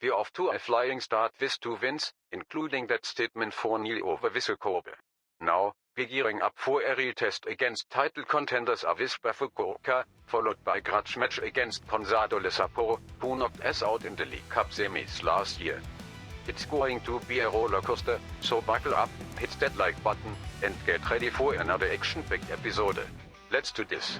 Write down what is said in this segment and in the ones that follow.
We're off to a flying start with 2 wins, including that statement 4-0 over Vissel Kobe. Now, we're gearing up for a retest against title contenders Avispa Fukuoka, followed by a grudge match against Consadole Sapporo, who knocked us out in the League Cup semis last year. It's going to be a roller coaster, so buckle up, hit that like button, and get ready for another action-packed episode. Let's do this.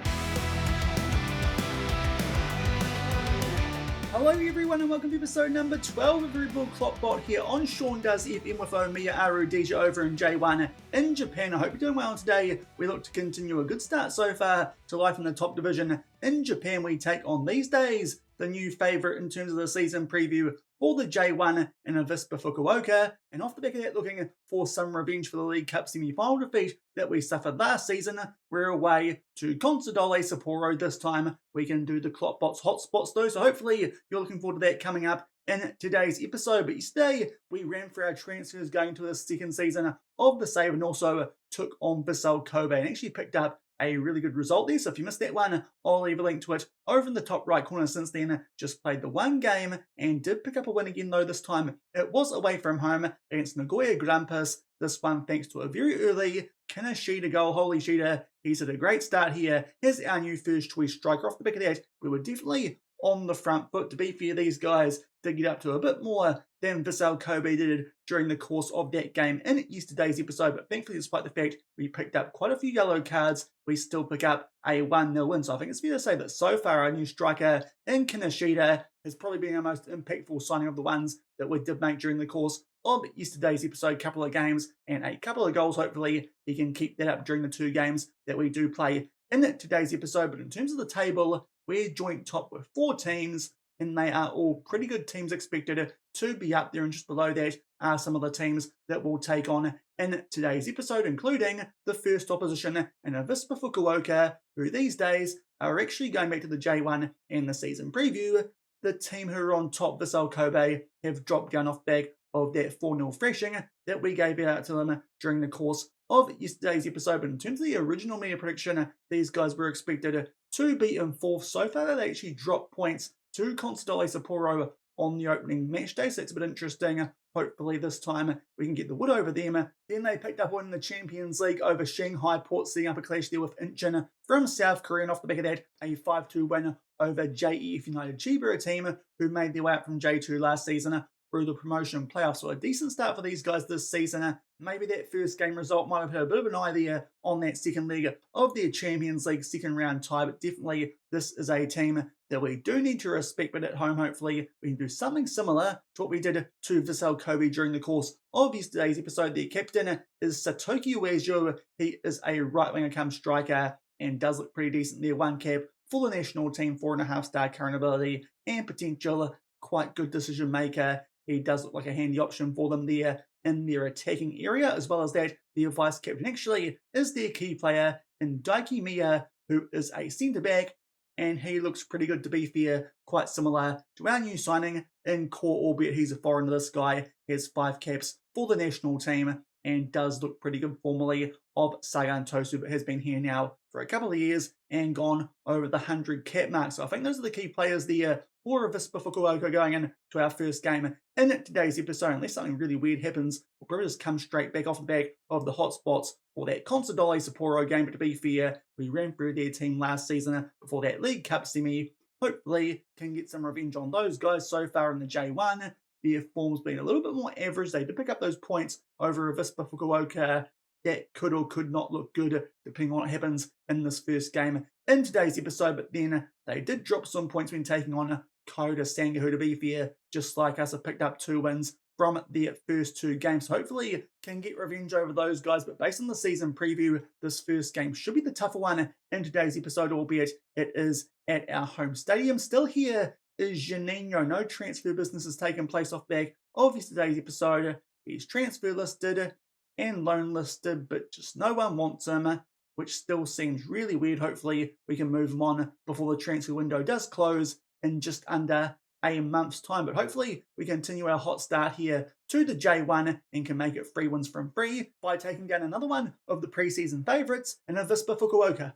Hello everyone and welcome to episode number 12 of Red Bull KloppBot here on Sean Does FM with Omiya Ardija over in J1 in Japan. I hope you're doing well today. We look to continue a good start so far to life in the top division. In Japan we take on these days the new favourite in terms of the season preview for the J1 in Avispa Fukuoka, and off the back of that looking for some revenge for the League Cup semi-final defeat that we suffered last season. We're away to Consadole Sapporo this time. We can do the KloppBot's hotspots though, so hopefully you're looking forward to that coming up in today's episode. But yesterday we ran through our transfers going to the second season of the save and also took on Vissel Kobe and actually picked up a really good result there. So if you missed that one, I'll leave a link to it over in the top right corner. Since then, just played the one game and did pick up a win again though this time. It was away from home against Nagoya Grampus. This one thanks to a very early Kaneshita goal. Holy Sheeta, he's had a great start here. Here's our new first choice striker. Off the back of that, we were definitely on the front foot. To be fair, these guys did get up to a bit more than Vissel Kobe did during the course of that game in yesterday's episode, but thankfully, despite the fact we picked up quite a few yellow cards, we still pick up a 1-0 win. So I think it's fair to say that so far our new striker in Kaneshita has probably been our most impactful signing of the ones that we did make during the course of yesterday's episode. Couple of games and a couple of goals. Hopefully he can keep that up during the 2 games that we do play in today's episode. But in terms of the table, we're joint top with 4 teams, and they are all pretty good teams expected to be up there, and just below that are some of the teams that we'll take on in today's episode, including the first opposition in Avispa Fukuoka, who these days are actually going back to the J1 in the season preview. The team who are on top, Vissel Kobe, have dropped down off back of that 4-0 thrashing that we gave out to them during the course of yesterday's episode. But in terms of the original media prediction, these guys were expected to be in 4th. So far, they actually dropped points to Consadole Sapporo on the opening match day, so it's a bit interesting. Hopefully this time we can get the wood over them. Then they picked up one in the Champions League over Shanghai Port, setting up a clash there with Incheon from South Korea, and off the back of that, a 5-2 win over JEF United Chiba, a team who made their way up from J2 last season through the promotion playoffs. So a decent start for these guys this season. Maybe that first game result might have had a bit of an eye there on that second leg of their Champions League second round tie, but definitely this is a team that we do need to respect. But at home, hopefully we can do something similar to what we did to Vissel Kobe during the course of yesterday's episode. Their captain is Satoki Uejo. He is a right winger come striker and does look pretty decent there. 1 cap for the national team, 4.5-star current ability and potential, quite good decision maker. He does look like a handy option for them there in their attacking area. As well as that, their vice captain actually is their key player in Daiki Miya, who is a centre-back, and he looks pretty good, to be fair, quite similar to our new signing in core, albeit he's a foreigner. This guy has 5 caps for the national team and does look pretty good, formerly of Sagan Tosu, but has been here now for a couple of years and gone over the 100 cap mark. So I think those are the key players there for Avispa Fukuoka going into our first game in today's episode. Unless something really weird happens, we'll probably just come straight back off the back of the hotspots for that Consadole Sapporo game. But to be fair, we ran through their team last season before that League Cup semi. Hopefully can get some revenge on those guys. So far in the J1, their form's been a little bit more average. They did pick up those points over Avispa Fukuoka. That could or could not look good depending on what happens in this first game in today's episode. But then they did drop some points when taking on Koda Sanga, who, to be fair, just like us, have picked up 2 wins from their first 2 games. So hopefully can get revenge over those guys. But based on the season preview, this first game should be the tougher one in today's episode, albeit it is at our home stadium. Still here is Janino. No transfer business has taken place off back of yesterday's episode. He's transfer listed and loan listed, but just no one wants him, which still seems really weird. Hopefully we can move him on before the transfer window does close in just under a month's time. But hopefully we continue our hot start here to the J1 and can make it 3 wins from 3 by taking down another one of the preseason favourites in Avispa Fukuoka.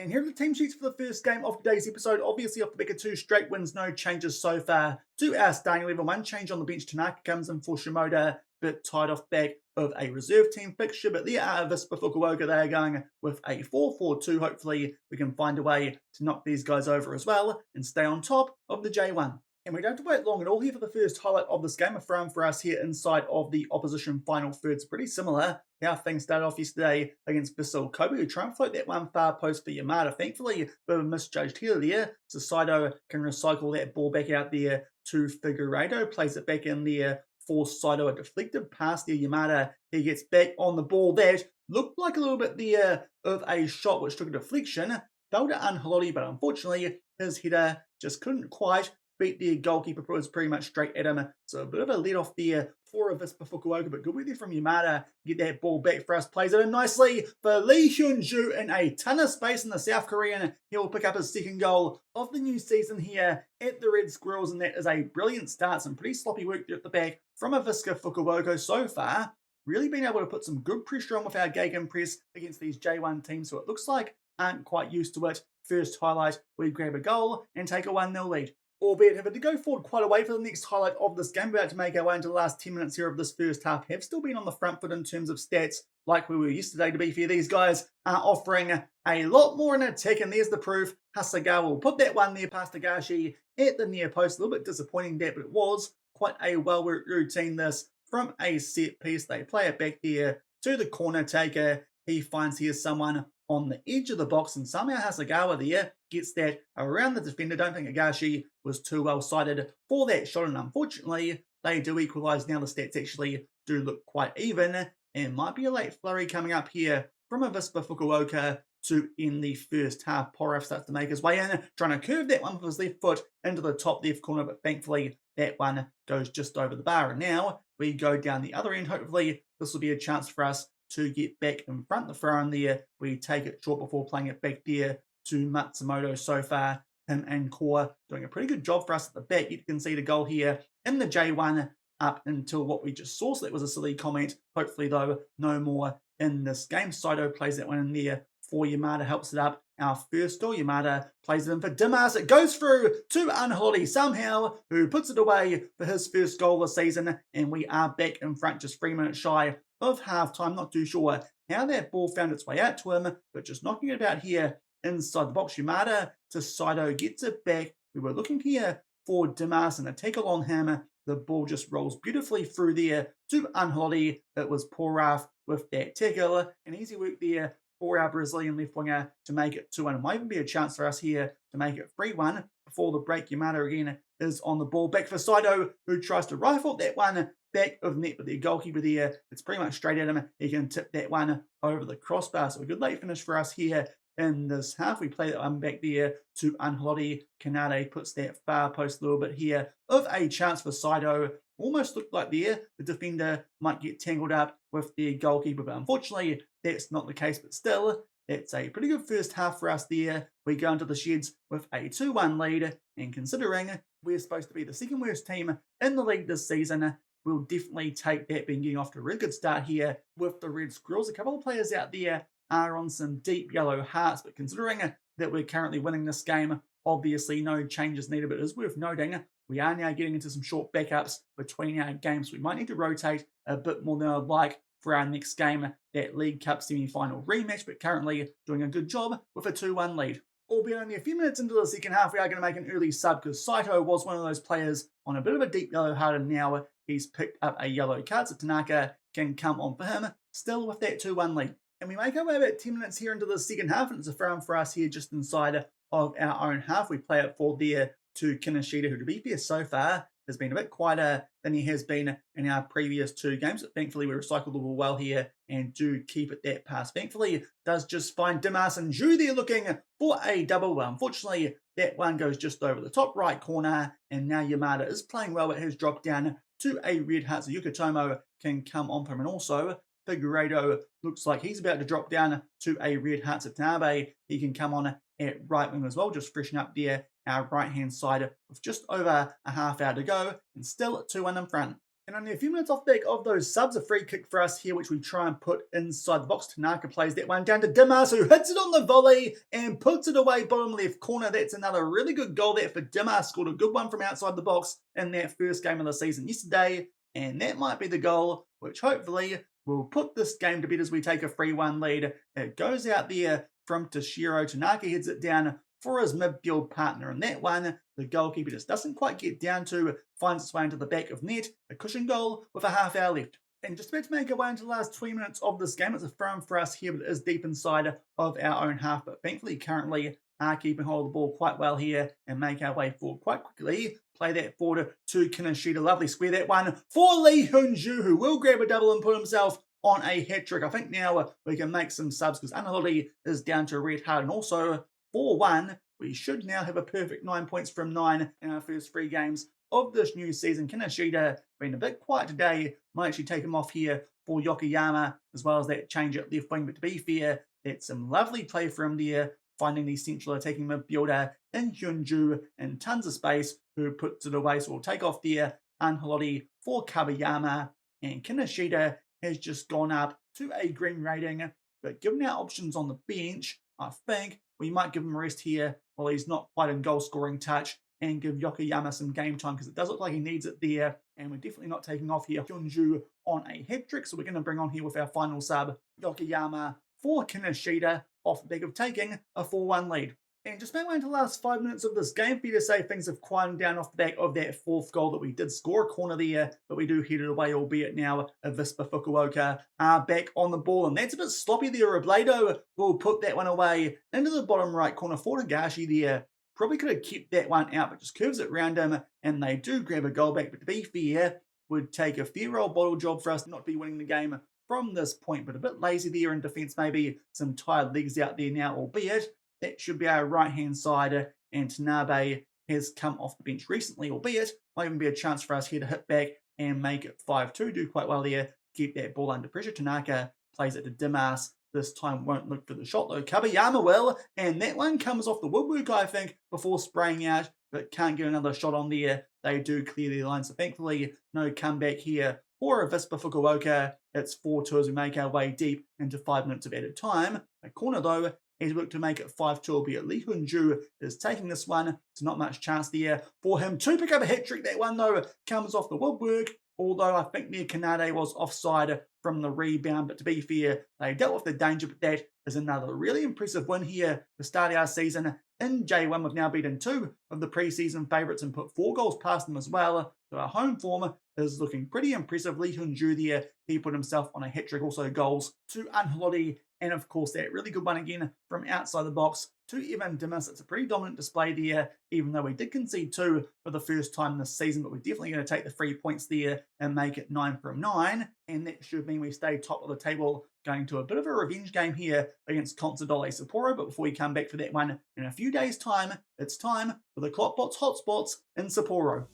And here are the team sheets for the first game of today's episode. Obviously off the back of 2 straight wins, no changes so far to our starting 11. 1 change on the bench. Tanaka comes in for Shimoda, but tied off back of a reserve team fixture. But there are Avispa Fukuoka. They are going with a 4-4-2. Hopefully we can find a way to knock these guys over as well and stay on top of the J1. And we don't have to wait long at all here for the first highlight of this game. A throw for us here inside of the opposition final third. It's pretty similar how things started off yesterday against Vissel Kobe, who try and float that one far post for Yamada. Thankfully, a bit of a misjudged header there. So Saito can recycle that ball back out there to Figueiredo. Plays it back in there for Saito. A deflected pass there. Yamada, he gets back on the ball. That looked like a little bit there of a shot which took a deflection. Fell to Angelotti, but unfortunately, his header just couldn't quite beat the goalkeeper, was pretty much straight at him. So a bit of a let off there for Avispa Fukuoka, but good with there from Yamada. Get that ball back for us. Plays it in nicely for Lee Hyun-ju in a ton of space in the South Korean. He will pick up his second goal of the new season here at the Red Squirrels, and that is a brilliant start. Some pretty sloppy work there at the back from Avispa Fukuoka so far. Really been able to put some good pressure on with our gegenpress against these J1 teams, so it looks like aren't quite used to it. First highlight, we grab a goal and take a 1-0 lead. Albeit having to go forward quite a way for the next highlight of this game. We're about to make our way into the last 10 minutes here of this first half. Have still been on the front foot in terms of stats, like we were yesterday, to be fair. These guys are offering a lot more in attack, and there's the proof. Hasegawa will put that one there past Tagashi at the near post. A little bit disappointing that, but it was quite a well-worked routine this from a set piece. They play it back there to the corner taker. He finds here someone on the edge of the box, and somehow Hasegawa there gets that around the defender. Don't think Agashi was too well sighted for that shot, and unfortunately they do equalise now. The stats actually do look quite even, and might be a late flurry coming up here from Avispa Fukuoka to end the first half. Poraf starts to make his way in, trying to curve that one with his left foot into the top left corner, but thankfully that one goes just over the bar. And now we go down the other end. Hopefully this will be a chance for us to get back in front. The throw in there, we take it short before playing it back there to Matsumoto. So far, him and Core doing a pretty good job for us at the back. You can see the goal here in the J1 up until what we just saw. So that was a silly comment. Hopefully, though, no more in this game. Saito plays that one in there for Yamada, helps it up. Our first goal, Yamada plays it in for Dimas. It goes through to Angelotti somehow, who puts it away for his first goal this season. And we are back in front, just 3 minutes shy of half-time. Not too sure how that ball found its way out to him, but just knocking it about here inside the box. Yamada to Saito, gets it back. We were looking here for Dimas and a take along him. The ball just rolls beautifully through there to Angelotti. It was Poraf with that tackle, and easy work there for our Brazilian left winger to make it 2-1. It might even be a chance for us here to make it 3-1 before the break. Yamada again is on the ball. Back for Saito, who tries to rifle that one back of net, but the goalkeeper there, it's pretty much straight at him. He can tip that one over the crossbar. So a good late finish for us here in this half. We play that one back there to Angelotti. Kanade puts that far post a little bit here of a chance for Saito. Almost looked like there the defender might get tangled up with the goalkeeper, but unfortunately that's not the case. But still, it's a pretty good first half for us there. We go into the sheds with a 2-1 lead, and considering we're supposed to be the second worst team in the league this season, we'll definitely take that, being getting off to a really good start here with the Red Squirrels. A couple of players out there are on some deep yellow hearts, but considering that we're currently winning this game, obviously no changes needed. But it is worth noting we are now getting into some short backups between our games. We might need to rotate a bit more than I'd like for our next game, that League Cup semi-final rematch, but currently doing a good job with a 2-1 lead. Albeit only a few minutes into the second half, we are going to make an early sub because Saito was one of those players on a bit of a deep yellow heart, and now he's picked up a yellow card, so Tanaka can come on for him, still with that 2-1 lead. And we make our way about 10 minutes here into the second half, and it's a throw for us here just inside of our own half. We play it forward there to Kinoshita, who, to be fair, so far has been a bit quieter than he has been in our previous 2 games. But thankfully, we recycled the ball well here and do keep it that pass. Thankfully, does just find Dimas and Ju there looking for a double. Well, unfortunately, that one goes just over the top right corner, and now Yamada is playing well. It has dropped down to a red heart, so Yukotomo can come on for him. And also, Figueiredo looks like he's about to drop down to a red heart. So Tanabe, he can come on at right wing as well, just freshen up there our right-hand side with just over a half hour to go, and still 2-1 in front. And only a few minutes off the back of those subs, a free kick for us here, which we try and put inside the box. Tanaka plays that one down to Dimas, who hits it on the volley and puts it away bottom left corner. That's another really good goal there for Dimas. Scored a good one from outside the box in that first game of the season yesterday. And that might be the goal, which hopefully will put this game to bed as we take a 3-1 lead. It goes out there from Toshiro. Tanaka heads it down for his midfield partner in that one. The goalkeeper just doesn't quite get down to, finds its way into the back of net. A cushion goal with a half hour left. And just about to make our way into the last 20 minutes of this game. It's a throw-in for us here, but it is deep inside of our own half. But thankfully, currently, are keeping hold of the ball quite well here and make our way forward quite quickly. Play that forward to Kinoshita. Lovely square that one for Lee Hunju, who will grab a double and put himself on a hat-trick. I think now we can make some subs because Anahori is down to a red hard. And also, 4-1, we should now have a perfect 9 points from 9 in our first 3 games of this new season. Kinoshita been a bit quiet today. Might actually take him off here for Yokoyama, as well as that change at left wing. But to be fair, that's some lovely play for him there, finding the central attacking midfielder in Hyunju and tons of space, who puts it away. So we'll take off there Anhaloti for Kabayama, and Kinoshita has just gone up to a green rating. But given our options on the bench, I think we might give him a rest here while he's not quite in goal scoring touch, and give Yokoyama some game time because it does look like he needs it there. And we're definitely not taking off here Hyunju on a hat-trick, so we're going to bring on here with our final sub Yokoyama for Kinoshita off the back of taking a 4-1 lead. And just about into the last 5 minutes of this game, for you to say things have quieted down off the back of that 4th goal that we did score a corner there, but we do head it away, albeit now Avispa Fukuoka are back on the ball. And that's a bit sloppy there. Robledo will put that one away into the bottom right corner for Tagashi there. Probably could have kept that one out, but just curves it around him, and they do grab a goal back. But to be fair, would take a fair old bottle job for us to not be winning the game from this point, but a bit lazy there in defence, maybe some tired legs out there now, albeit that should be our right-hand side, and Tanabe has come off the bench recently, albeit might even be a chance for us here to hit back and make it 5-2, do quite well there, keep that ball under pressure. Tanaka plays it to Dimas. This time won't look for the shot though. Kabayama will, and that one comes off the woodwork, I think, before spraying out, but can't get another shot on there. They do clear the line, so thankfully no comeback here for Avispa Fukuoka. It's 4-2 as we make our way deep into 5 minutes of added time. A corner though, as we look to make it 5-2, albeit Lee Hunju is taking this one. There's not much chance there for him to pick up a hat-trick. That one though comes off the woodwork, although I think near Kanade was offside from the rebound. But to be fair, they dealt with the danger, but that is another really impressive win here to start our season in J1. We've now beaten 2 of the pre-season favourites and put 4 goals past them as well. So our home form is looking pretty impressive. Lee Hunju there, he put himself on a hat-trick, also goals to Anhaloti, and of course that really good one again from outside the box to Evan Dimas. It's a pretty dominant display there, even though we did concede 2 for the first time this season, but we're definitely going to take the 3 points there and make it 9 from 9, and that should mean we stay top of the table, going to a bit of a revenge game here against Consadole Sapporo. But before we come back for that one in a few days' time, it's time for the KloppBot's Hotspots in Sapporo.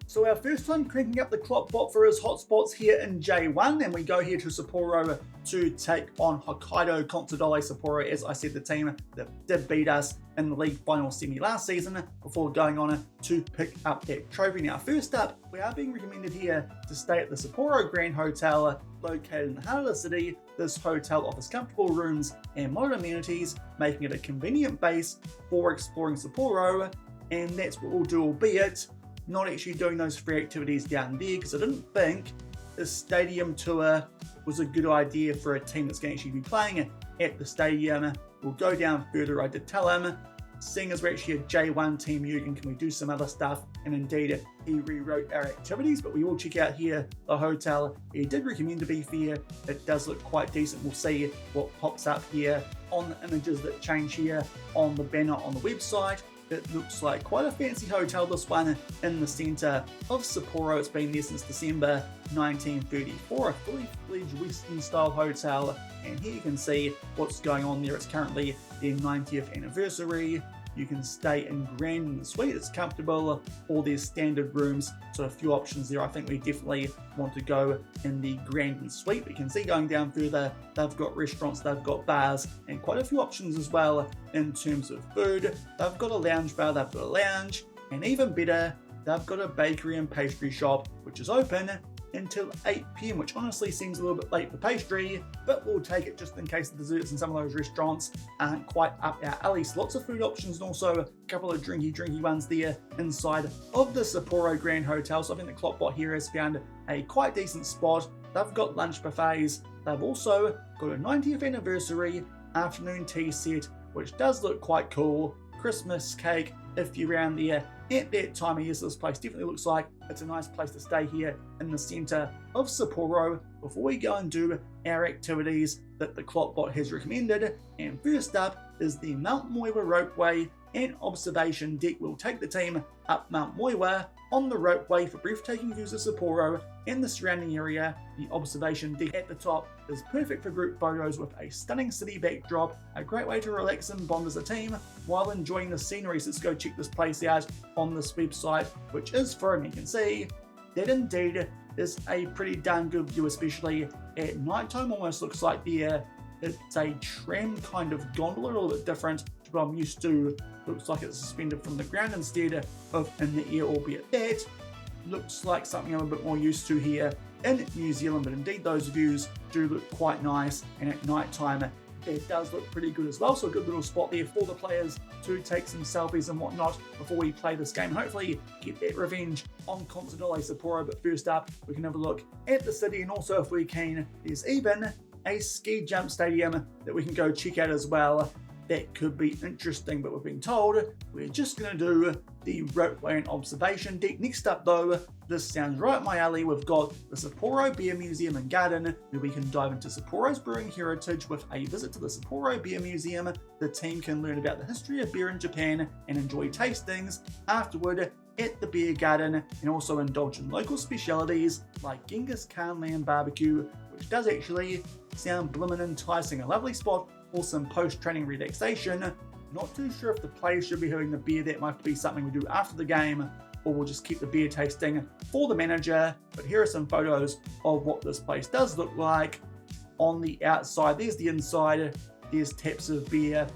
So our first time cranking up the KloppBot for his hotspots here in J1, and we go here to Sapporo to take on Hokkaido Consadole Sapporo. As I said, the team that did beat us in the league final semi last season before going on to pick up that trophy. Now, first up, we are being recommended here to stay at the Sapporo Grand Hotel, located in the heart of the city. This hotel offers comfortable rooms and modern amenities, making it a convenient base for exploring Sapporo, and that's what we'll do, albeit not actually doing those free activities down there, because I didn't think the stadium tour was a good idea for a team that's going to actually be playing at the stadium. We'll go down further. I did tell him, seeing as we're actually a J1 team, Jürgen, can we do some other stuff? And indeed, he rewrote our activities, but we will check out here the hotel. He did recommend, to be fair, it does look quite decent. We'll see what pops up here on the images that change here on the banner on the website. It looks like quite a fancy hotel, this one in the centre of Sapporo. It's been there since December 1934, a fully fledged Western style hotel. And here you can see what's going on there. It's currently their 90th anniversary. You can stay in Grand Suite, it's comfortable, all their standard rooms, so a few options there. I think we definitely want to go in the Grand Suite. We can see going down further, they've got restaurants, they've got bars, and quite a few options as well in terms of food. They've got a lounge bar, they've got a lounge, and even better, they've got a bakery and pastry shop which is open until 8 PM, which honestly seems a little bit late for pastry, but we'll take it just in case the desserts in some of those restaurants aren't quite up our alley. So lots of food options and also a couple of drinky ones there inside of the Sapporo Grand Hotel. So I think the KloppBot here has found a quite decent spot. They've got lunch buffets. They've also got a 90th anniversary afternoon tea set, which does look quite cool. Christmas cake if you're around there at that time of year. So this place definitely looks like it's a nice place to stay here in the centre of Sapporo before we go and do our activities that the KloppBot has recommended. And first up is the Mount Moiwa ropeway and observation deck. We'll take the team up Mount Moiwa on the ropeway for breathtaking views of Sapporo and the surrounding area. The observation deck at the top is perfect for group photos with a stunning city backdrop, a great way to relax and bond as a team while enjoying the scenery. So let's go check this place out on this website, which is free. You can see that indeed is a pretty darn good view, especially at night time. Almost looks like it's a tram kind of gondola, a little bit different to what I'm used to. Looks like it's suspended from the ground instead of in the air, albeit that looks like something I'm a bit more used to here in New Zealand. But indeed those views do look quite nice, and at night time it does look pretty good as well. So a good little spot there for the players to take some selfies and whatnot before we play this game. Hopefully get that revenge on Consadole Sapporo. But first up, we can have a look at the city, and also if we can, there's even a ski jump stadium that we can go check out as well. That could be interesting, but we've been told we're just going to do the ropeway and observation deck. Next up though, this sounds right up my alley. We've got the Sapporo Beer Museum and Garden, where we can dive into Sapporo's brewing heritage with a visit to the Sapporo Beer Museum. The team can learn about the history of beer in Japan and enjoy tastings afterward at the beer garden, and also indulge in local specialities like Genghis Khan lamb barbecue, which does actually sound blimmin' enticing. A lovely spot for some post-training relaxation. Not too sure if the players should be having the beer. That might be something we do after the game, or we'll just keep the beer tasting for the manager. But here are some photos of what this place does look like on the outside. There's the inside. There's taps of beer,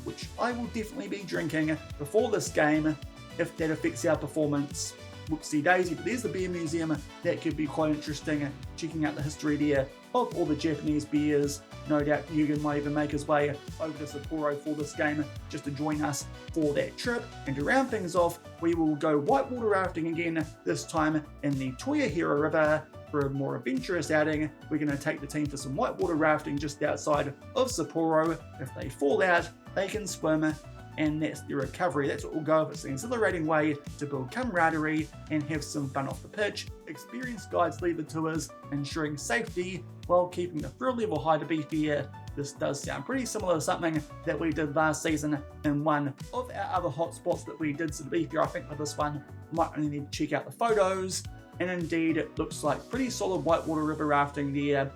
which I will definitely be drinking before this game if that affects our performance. Whoopsie daisy. But there's the beer museum. That could be quite interesting, checking out the history there of all the Japanese beers. No doubt Yugen might even make his way over to Sapporo for this game just to join us for that trip. And to round things off, we will go whitewater rafting again, this time in the Toyohira River. For a more adventurous outing, we're going to take the team for some whitewater rafting just outside of Sapporo. If they fall out, they can swim, and that's the recovery. That's what we'll go with. It's an exhilarating way to build camaraderie and have some fun off the pitch. Experienced guides lead the tours, ensuring safety while keeping the thrill level high. To be fair, this does sound pretty similar to something that we did last season in one of our other hotspots that we did. So to be fair, I think for this one, might only need to check out the photos. And indeed, it looks like pretty solid whitewater river rafting there.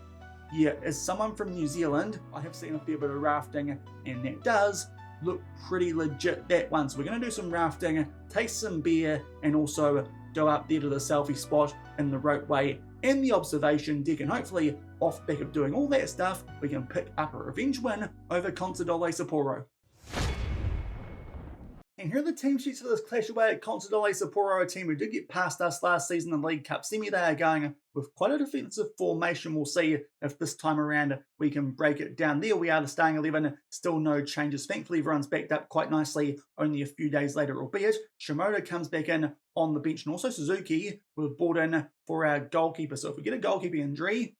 Yeah, as someone from New Zealand, I have seen a fair bit of rafting, and that does look pretty legit, that one. So we're going to do some rafting, taste some beer, and also go up there to the selfie spot in the ropeway and the observation deck. And hopefully, off the back of doing all that stuff, we can pick up a revenge win over Consadole Sapporo. And here are the team sheets for this clash away at Consadole Sapporo, a team who did get past us last season in the League Cup semi. They are going with quite a defensive formation. We'll see if this time around we can break it down. There we are, the starting 11, still no changes. Thankfully, everyone's backed up quite nicely only a few days later, albeit Shimoda comes back in on the bench, and also Suzuki we've brought in for our goalkeeper. So if we get a goalkeeper injury,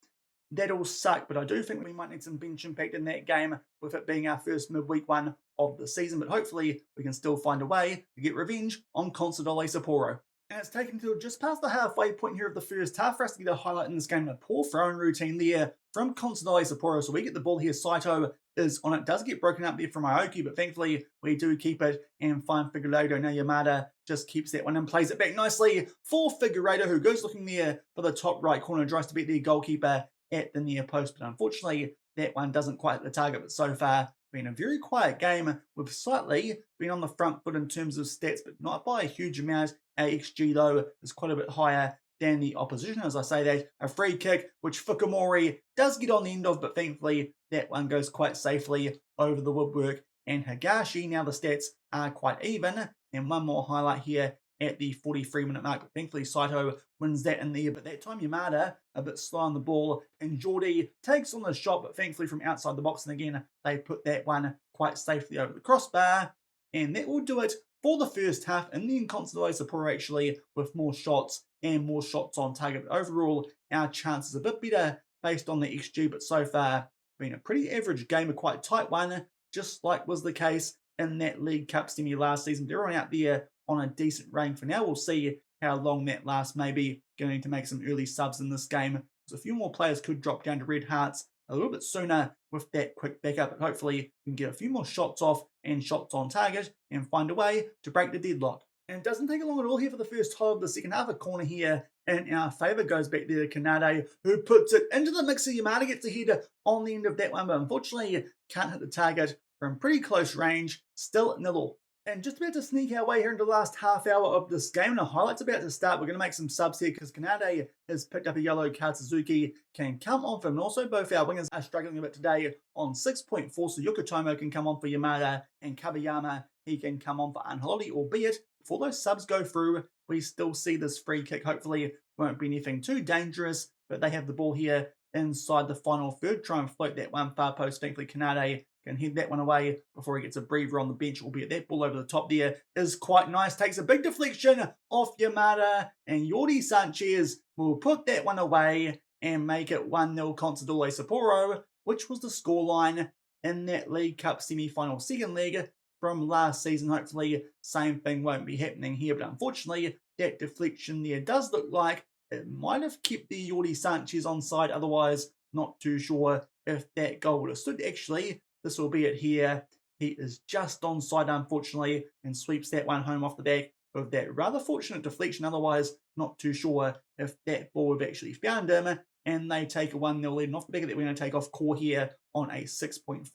that'll suck, but I do think we might need some bench impact in that game, with it being our first midweek one of the season. But hopefully we can still find a way to get revenge on Consadole Sapporo. And it's taken until just past the halfway point here of the first half for us to get a highlight in this game. A poor throwing routine there from Consadole Sapporo. So we get the ball here. Saito is on it. Does get broken up there from Aoki, but thankfully we do keep it and find Figueiredo. Now Yamada just keeps that one and plays it back nicely for Figueiredo, who goes looking there for the top right corner, tries to beat their goalkeeper at the near post, but unfortunately that one doesn't quite hit the target. But so far been a very quiet game. We've slightly been on the front foot in terms of stats, but not by a huge amount. Our XG though is quite a bit higher than the opposition. As I say that, a free kick which Fukumori does get on the end of, but thankfully that one goes quite safely over the woodwork. And Higashi, now the stats are quite even. And one more highlight here at the 43-minute mark. But thankfully, Saito wins that in there. But that time, Yamada a bit slow on the ball, and Geordie takes on the shot, but thankfully from outside the box. And again, they put that one quite safely over the crossbar. And that will do it for the first half. And then Consadole Sapporo actually with more shots and more shots on target. But overall, our chances a bit better based on the XG. But so far, been a pretty average game, a quite tight one, just like was the case in that League Cup semi last season. But everyone out there on a decent rank for now. We'll see how long that lasts. Maybe going to make some early subs in this game. So a few more players could drop down to Red Hearts a little bit sooner with that quick backup. But hopefully we can get a few more shots off and shots on target and find a way to break the deadlock. And it doesn't take long at all here for the first half of the second half. A corner here in our favour goes back there to Kanade, who puts it into the mixer. Yamada gets a header on the end of that one, but unfortunately can't hit the target from pretty close range. Still 0-0. And just about to sneak our way here into the last half hour of this game. And the highlights about to start. We're going to make some subs here because Kanade has picked up a yellow card. Suzuki can come on for him. And also both our wingers are struggling a bit today on 6.4. So Yokotomo can come on for Yamada, and Kabayama, he can come on for Anhalodi, albeit before those subs go through, we still see this free kick. Hopefully it won't be anything too dangerous, but they have the ball here inside the final third. Try and float that one far post. Thankfully Kanade can head that one away before he gets a breather on the bench, albeit that ball over the top there is quite nice. Takes a big deflection off Yamada, and Jordi Sanchez will put that one away and make it 1-0 Consadole Sapporo, which was the scoreline in that League Cup semi-final second leg from last season. Hopefully same thing won't be happening here, but unfortunately that deflection there does look like it might have kept the Jordi Sanchez onside. Otherwise, not too sure if that goal would have stood. Actually, this will be it here. He is just onside, unfortunately, and sweeps that one home off the back of that rather fortunate deflection. Otherwise, not too sure if that ball would have actually found him. And they take a 1-0 lead. And off the back of that, we're going to take off Core here on a 6.3.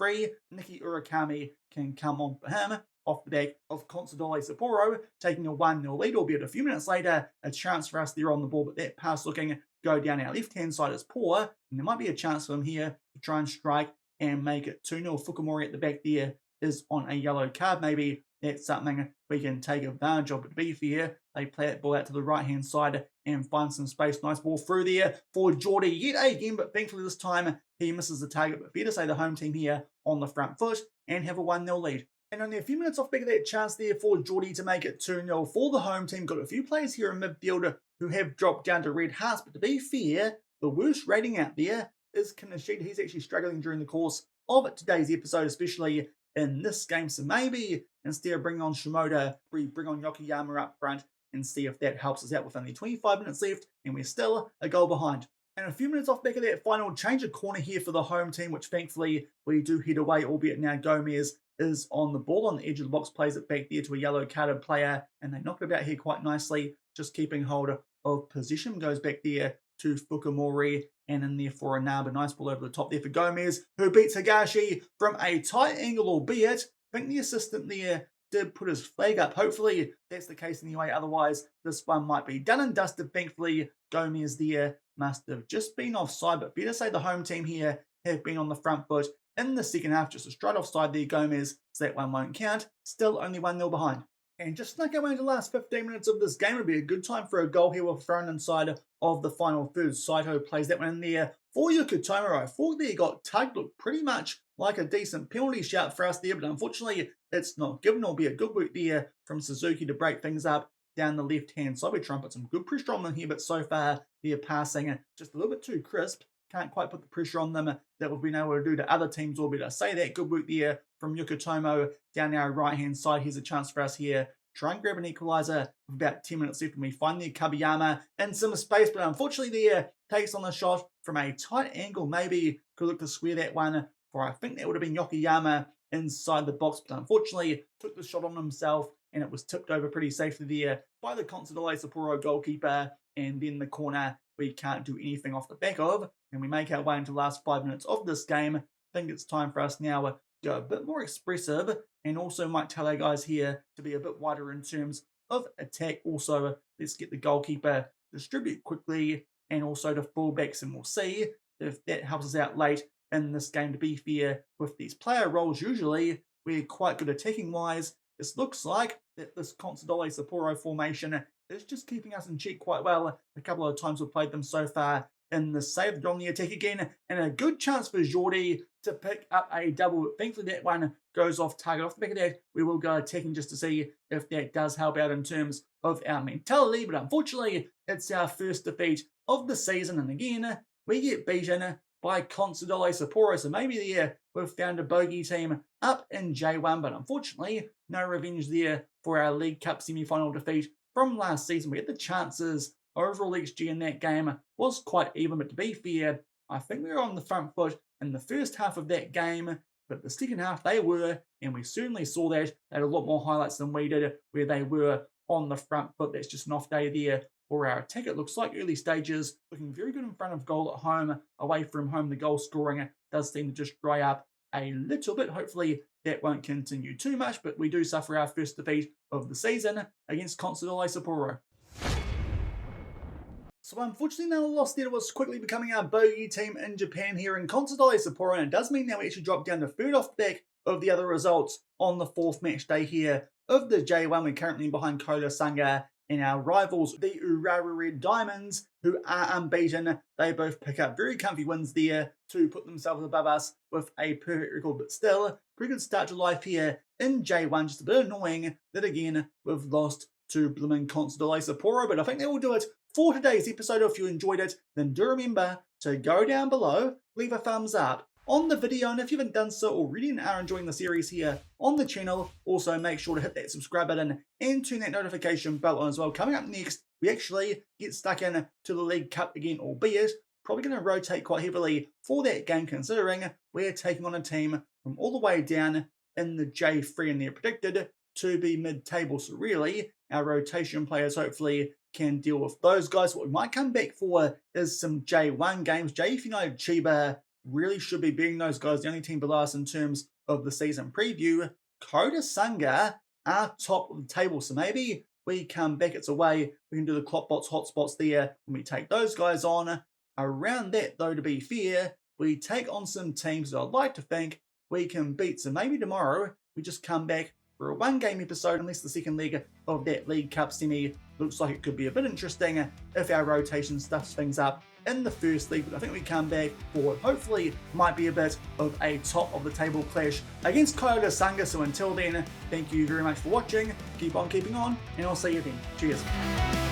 Niki Urakami can come on for him off the back of Consadole Sapporo, taking a 1-0 lead, albeit a few minutes later, a chance for us there on the ball. But that pass looking go down our left-hand side is poor. And there might be a chance for him here to try and strike and make it 2-0. Fukumori at the back there is on a yellow card. Maybe that's something we can take advantage of. But to be fair, they play that ball out to the right-hand side and find some space. Nice ball through there for Geordie yet again, but thankfully this time he misses the target. But fair to say the home team here on the front foot and have a 1-0 lead. And only a few minutes off back of that chance there for Geordie to make it 2-0 for the home team. Got a few players here in midfield who have dropped down to Red Hearts. But to be fair, the worst rating out there is Kanashida. He's actually struggling during the course of today's episode, especially in this game. So maybe instead of bringing on Shimoda, we bring on Yokoyama up front and see if that helps us out with only 25 minutes left and we're still a goal behind. And a few minutes off back of that final change of corner here for the home team, which thankfully we do head away, albeit now Gomez is on the ball on the edge of the box, plays it back there to a yellow carded player, and they knock it about here quite nicely, just keeping hold of position. Goes back there to Fukumori, and in there for a nab. A nice ball over the top there for Gomez, who beats Higashi from a tight angle, albeit I think the assistant there did put his flag up. Hopefully that's the case anyway. Otherwise, this one might be done and dusted. Thankfully, Gomez there must have just been offside. But better say the home team here have been on the front foot in the second half. Just a straight offside there, Gomez. So that one won't count. Still only 1-0 behind. And just snuck our way into the last 15 minutes of this game. Would be a good time for a goal here with thrown inside of the final third. Saito plays that one in there for Yokotomo. I thought there got tugged. Looked pretty much like a decent penalty shout for us there, but unfortunately it's not given. It'll be a good work there from Suzuki to break things up down the left-hand side. We try and put some good pressure on them here, but so far they're passing just a little bit too crisp. Can't quite put the pressure on them that we've been able to do to other teams, albeit I say that. Good work there from Yokotomo down our right-hand side. Here's a chance for us here. Try and grab an equaliser with about 10 minutes left, and we find the Kabayama in some space, but unfortunately there takes on the shot from a tight angle. Maybe could look to square that one, for I think that would have been Yokoyama inside the box, but unfortunately took the shot on himself and it was tipped over pretty safely there by the Consadole Sapporo goalkeeper, and then the corner we can't do anything off the back of, and we make our way into the last 5 minutes of this game. I think it's time for us now to go a bit more expressive, and also might tell our guys here to be a bit wider in terms of attack. Also, let's get the goalkeeper distribute quickly, and also to fullbacks, and we'll see if that helps us out late in this game. To be fair, with these player roles, usually we're quite good attacking wise. it looks like that this Consadole Sapporo formation is just keeping us in check quite well. A couple of times we've played them so far in the save on the attack again, and a good chance for Jordi to pick up a double. Thankfully that one goes off target. Off the back of that, we will go attacking just to see if that does help out in terms of our mentality, but unfortunately it's our first defeat of the season, and again we get beaten by Consadole Sapporo, so maybe there we've found a bogey team up in J1, but unfortunately no revenge there for our League Cup semi-final defeat from last season. We had the chances. Overall XG in that game was quite even, but to be fair, I think we were on the front foot in the first half of that game, but the second half they were, and we certainly saw that. They had a lot more highlights than we did, where they were on the front foot. That's just an off day there for our attack. It looks like early stages looking very good in front of goal at home. Away from home, the goal scoring does seem to just dry up a little bit. Hopefully that won't continue too much, but we do suffer our first defeat of the season against Consadole Sapporo. So unfortunately, another loss there was quickly becoming our bogey team in Japan here in Consadole Sapporo, and it does mean now we actually drop down to third off the back of the other results on the fourth match day here of the J1. We're currently behind Koda Sanga and our rivals, the Urawa Red Diamonds, who are unbeaten. They both pick up very comfy wins there to put themselves above us with a perfect record, but still, pretty good start to life here in J1. Just a bit annoying that again, we've lost to blooming Consadole Sapporo, but I think that will do it for today's episode. If you enjoyed it, then do remember to go down below, leave a thumbs up on the video, and if you haven't done so already and are enjoying the series here on the channel, also make sure to hit that subscribe button and turn that notification bell on as well. Coming up next, we actually get stuck in to the League Cup again, albeit probably going to rotate quite heavily for that game, considering we're taking on a team from all the way down in the J3, and they're predicted to be mid-table, so really our rotation players hopefully can deal with those guys. What we might come back for is some J1 games. JF United Chiba really should be beating those guys, the only team below us in terms of the season preview. Koda Sanga are top of the table, so maybe we come back. It's a way we can do the KloppBot's hotspots there when we take those guys on. Around that, though, to be fair, we take on some teams that I'd like to think we can beat. So maybe tomorrow we just come back for a one-game episode, unless the second leg of that League Cup semi looks like it could be a bit interesting if our rotation stuffs things up in the first league. But I think we come back for what hopefully might be a bit of a top-of-the-table clash against Koda Sanga. So until then, thank you very much for watching, keep on keeping on, and I'll see you then. Cheers.